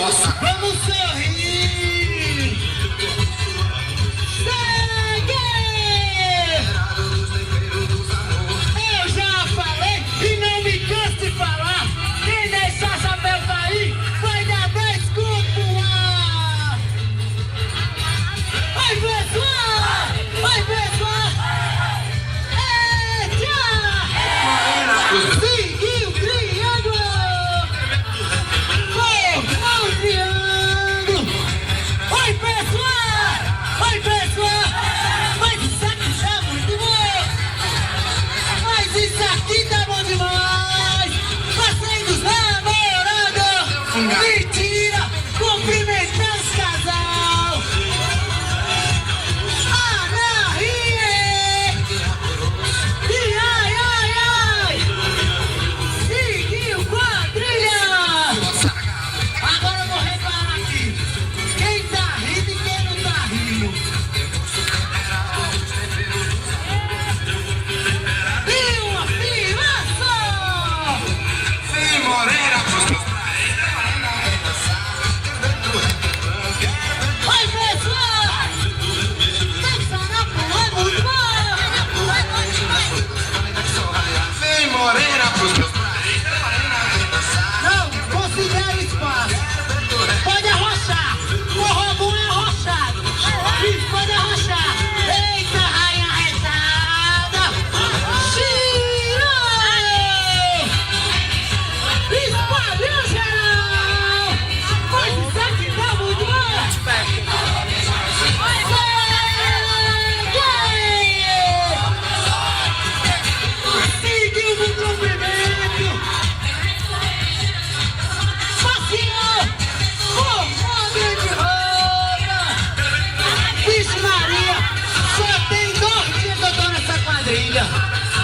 Vamos sorrir! Segue! Eu já falei e não me canso de falar. Quem deixar chapéu cair vai dar 10 conto pro ar. Oi, pessoal! Oi, pessoal! Eita! Seguiu o triângulo! Formou o triângulo! Oi, pessoal! Oi, pessoal! Mas isso aqui tá muito bom! Mas isso aqui tá bom demais! Passeio dos namorados! Mentira! Cumprimentar os casal! Ana Rie! E ai, ai, ai! Seguiu quadrilha! Agora eu vou reparar aqui. Quem tá rindo e quem não tá rindo. E uma afirmação! Sim, Moreira, Oi, pessoal! Dançar na rua é muito bom! Sim, Moreira, pros meus Não, considere espaço. Pode arrochar. Forró bom é arrochado. Isso, pode arrochar. Eita, rainha rezada. Girou! Espalhou geral. Mas isso aqui tá muito bom. Seguiu no cumprimento. Passeou! Formou grande roda! Vixe Maria! Só tem 2 dias que eu tô nessa quadrilha!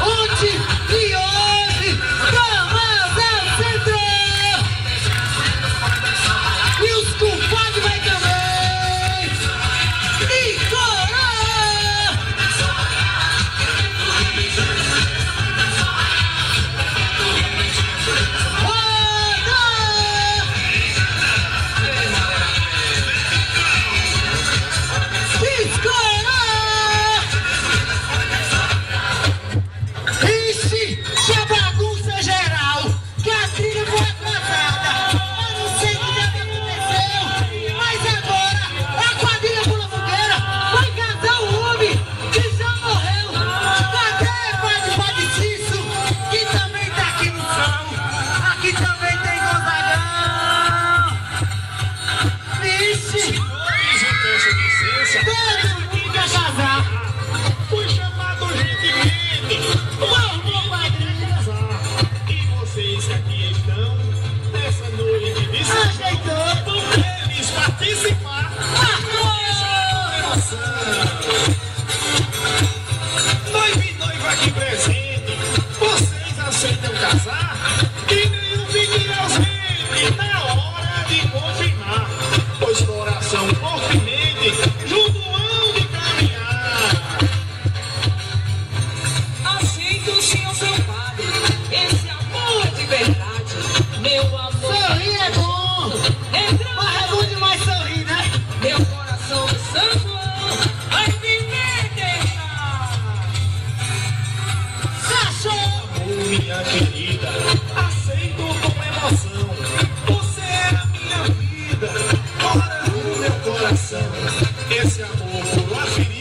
Ontem e hoje! Vamos ao centro! E os culpados vai também! E coroa! Roda! Ixi, já bagunça geral, que a trilha foi atrasada. Eu não sei o que aconteceu, mas agora a quadrilha pula fogueira vai casar o homem que já morreu. Cadê Padre Cício, que também tá aqui no chão? Aqui também tem Gonzagão. Ixi, todo mundo quer casar. Fui chamado urgentemente. Formou quadrilha. E vocês que aqui estão, nessa noite de Ajeitou. eles participar. Marcou! Noivo e noiva aqui presente, vocês aceitam casar? E nenhum pedir ausente na hora de confirmar. Pois coração fortemente, junto hão de caminhar. Aceito, senhor seu padre, esse amor de verdade, meu amor. Sorrir é bom, mas é bom demais sorrir, né? Meu coração santo, vai me deixar. Se achou? Oh, minha querida, aceito com emoção. Você é a minha vida, mora no meu coração. Esse amor por uma ferida.